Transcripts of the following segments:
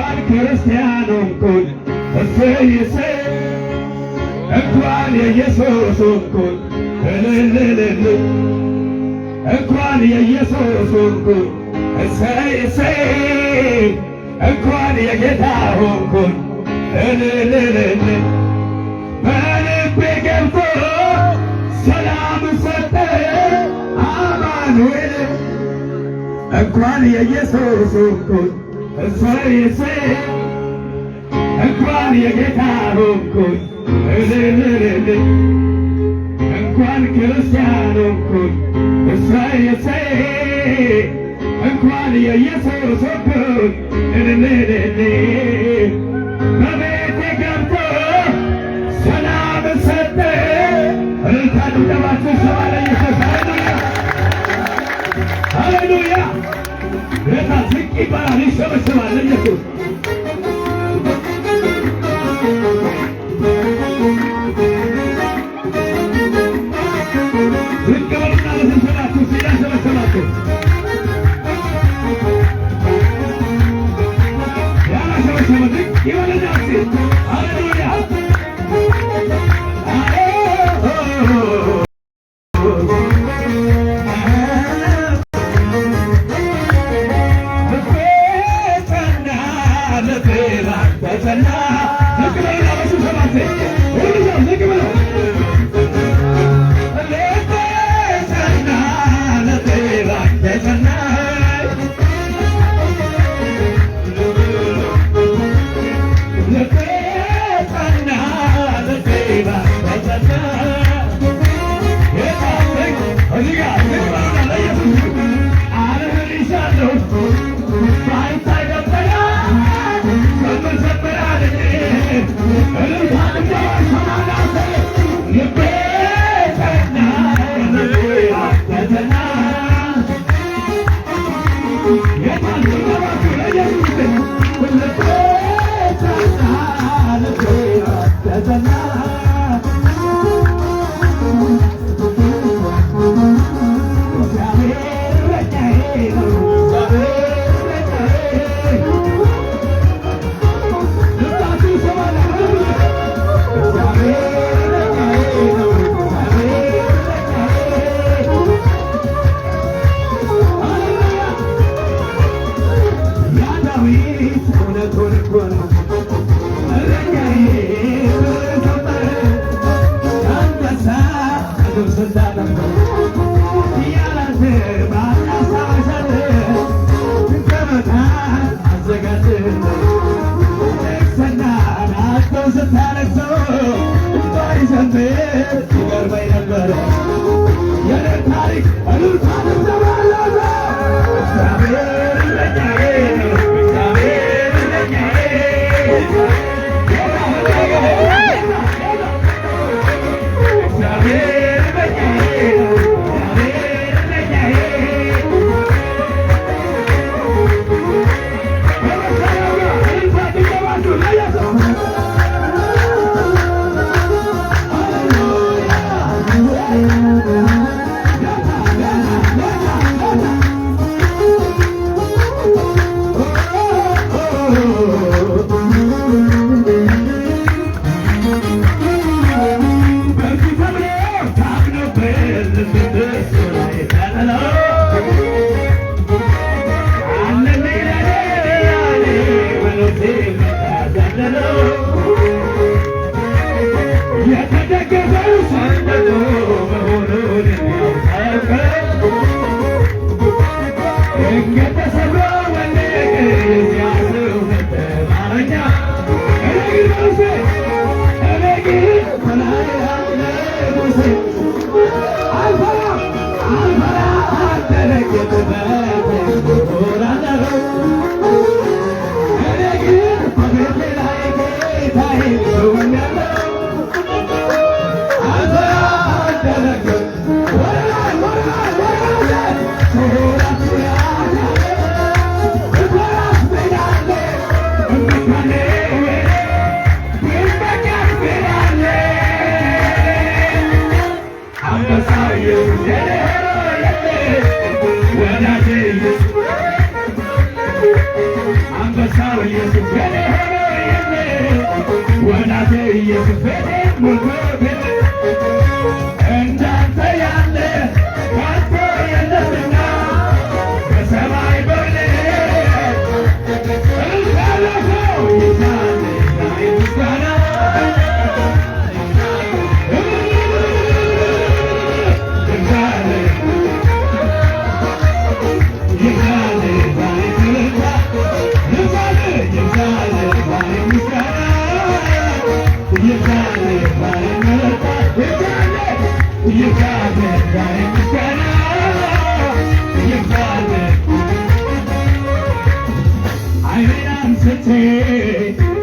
እንኳን ክርስቲያን ሆንኩኝ እሰይ እሰይ እንኳን የኢየሱስ ሆንኩኝ እልልልል እንኳን የኢየሱስ ሆንኩኝ እሰይ እሰይ እንኳን የጌታ ሆንኩኝ እልልልል በልቤ ገብቶ ሰላም ሰጠ አማኑኤል እንኳን የኢየሱስ ሆንኩኝ እሰይ እሰይ እንኳን የጌታ ሆንኩኝ እልልልል እንኳን ክርስቲያን ሆንኩኝ እሰይ እሰይ እንኳን የኢየሱስ ሆንኩኝ እልልልል በቤቴ ገብቶ ሰላም ሰጠ እልልታ ድምጨባችሁ ሰባለ ኢየሱስ ሃሌሉያ ጌታ ዝቅ ይባላል ይሰበስባል ኢየሱስ ዝቅ በሉና ለተሰባችሁ ሲያሰበስባችሁ ያላሰበሰበ ዝቅ ይበልና ሃሌሉያ ኢየሱስ የኔ ሆኖ የኔ ወዳጄ ኢየሱስ ቤቴ ሞልቶ ቤቴ እንዳንተ ያለ ካንተ የለምና በሰማይ በምድር እልሻለሁ ይዛል ላይ ምስጋና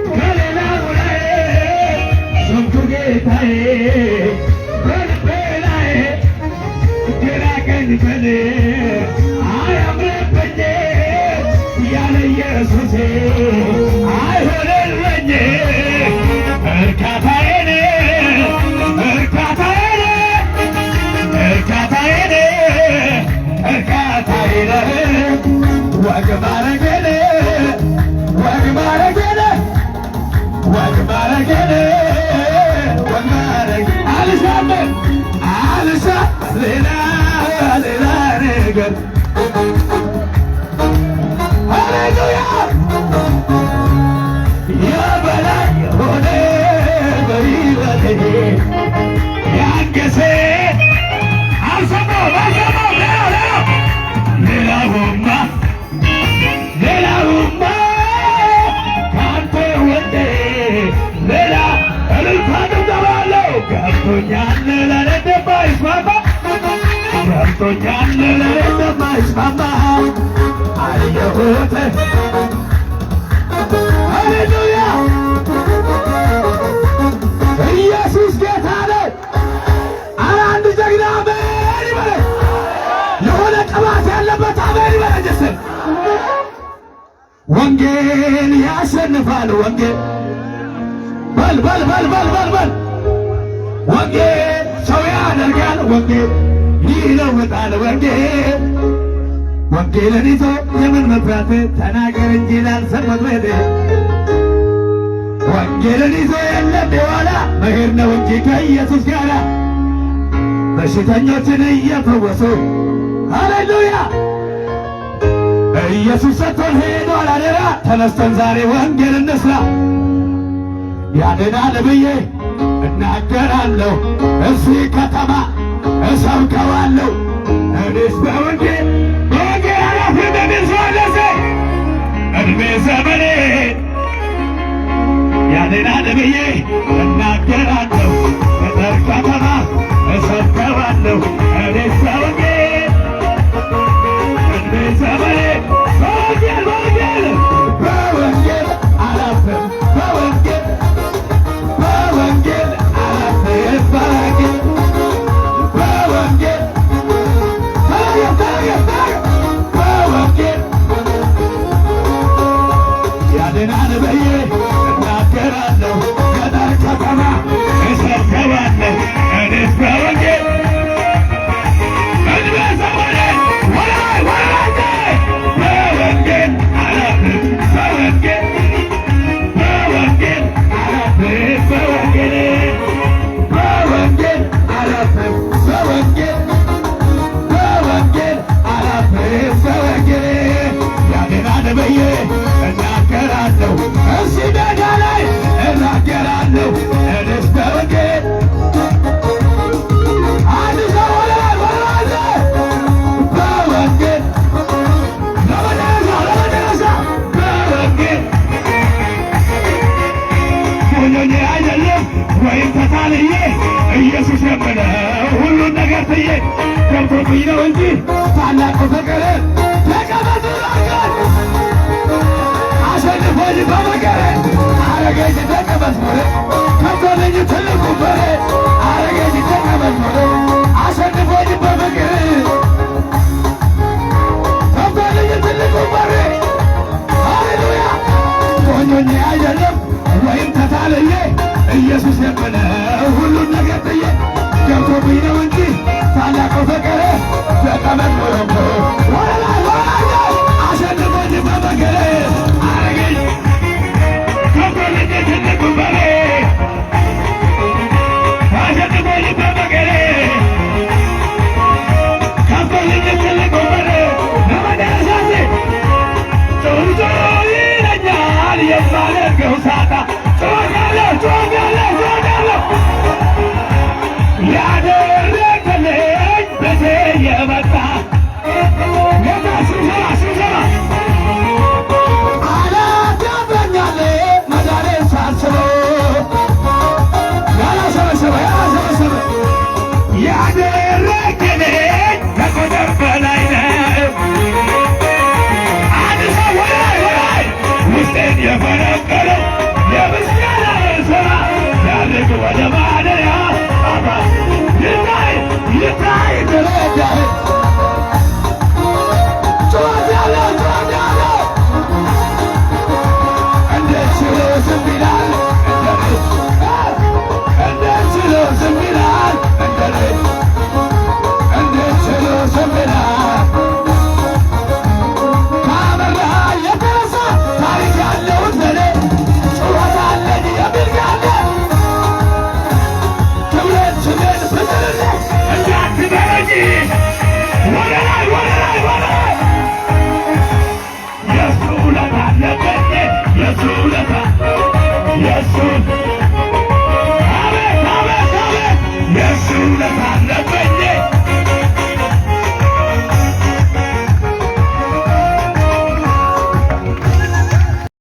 ከሌላው ላይ ሰምቶ ጌታዬ በልቤ ላይ ግራ ቀኝ በል አያምርብኝ ያለ ኢየሱሴ አይሆንልኝ እርካታዬን እርካታዬን እርካታዬን እርካታዬን ወግ ማረጌን ወግ ማረጌን ወግ ማረጌን ወግ ማረጌ አልሻም አልሻ ሌላ ሌላ ነገር ሃሌሉያ የበላይ የሆነ በሕይወቴ ያገሰ አልሰማሁም ሌላውማ ካንተ ወዴ ሌላ እልልታ ድምጠባለው ገብቶኛል ለኔ እንደማይስማማ ገብቶኛል ለኔ እንደማይስማማ አየሁት ሃሌሉያ ኢየሱስ ጌታ ነው። ኧረ አንድ ጀግና አሜን ይበል። የሆነ ቅባት ያለበት አሜን ይበል። ጀሰን ወንጌል ያሸንፋል። ወንጌል በል በል በል በል በል በል ወንጌል ሰው ያደርጋል። ወንጌል ይለውጣል። ወንጌል ወንጌልን ይዞ የምን መፍራት ተናገር እንጂ ላልሰማት ቤቴ ወንጌልን ይዞ የለም የኋላ መሄድ ነው እንጂ ከኢየሱስ ጋር በሽተኞችን እየፈወሱ ሃሌሉያ ኢየሱስ ሰጥቶን ሄዷል አደራ። ተነስተን ዛሬ ወንጌል እንስራ። ያድናል ብዬ እናገራለሁ። እዚህ ከተማ እሰብከዋለሁ። እኔስ በወንጌል በወንጌል ኃላፊነት ይስዋለሴ እድሜ ዘመኔ ያድናል ብዬ እናገራለሁ። ገጠር ከተማ እሰብከዋለሁ። እኔስ በወንጌል እድሜ ዘመኔ በወንጌል በወንጌል በወንጌል አላፍርም። በወንጌል በወንጌል አላፍርም። በወንጌል በወንጌል በወንጌል ያድናል ብዬ እናገራለሁ። ገጠር ከተማ እሰብከዋለሁ። እኔስ በወንጌል እድሜ ዘመኔ ወላይ ወላይ በወንጌል አላፍርም። በወንጌል በወንጌል አላፍርም። በወንጌል በወንጌል አላፍርም። በወንጌል በወንጌል አላፍርም። በወንጌል ያድናል ብዬ እናገራለሁ። እዚህ ሜዳ ላይ እናገራለሁ። እኔስ በወንጌል አንድ ሰው ወላይ ወላይ በወንጌል ለመደረሻ በወንጌል ሞኞኜ አይደለም ወይም ተታልዬ ኢየሱስ የምለው ሁሉን ነገር ትዬ ገብቶብኝ ነው እንጂ ታላቁ ፍቅር ተቀበቱ ራገር አሸንፎኝ በመገረ አረገኝ ተቀበል ሞረ ከቶልኝ ትልቁ በሬ አረገኝ ተቀበል ሞረ አሸንፎኝ በመገረ ከቶልኝ ትልቁ በሬ ሃሌሉያ ሞኞኜ አይደለም ወይም ተታልዬ ኢየሱስ የምለው ሁሉን ነገር ጥዬ ገብቶብኝ ነው እንጂ ታላቁ ፍቅር ተቀበል ሞረ ወላይ ወላይ አሸንፎኝ በመገረ አረገኝ የማደርገው ሳጣ ጮኻለሁ ያደረገልኝ በቴ የመጣ ጌታ ስንሰራ አላት ያበኛል መዳኔን ሳስበው ያላሰበሰበ ያደረገልኝ ከቁጥር በላይ ነው። አንድ ሰው ወላይ ውስጤን የፈነቀለው የምስጋና ስራ ያድርግ ወደ ማደሪያ ይታይ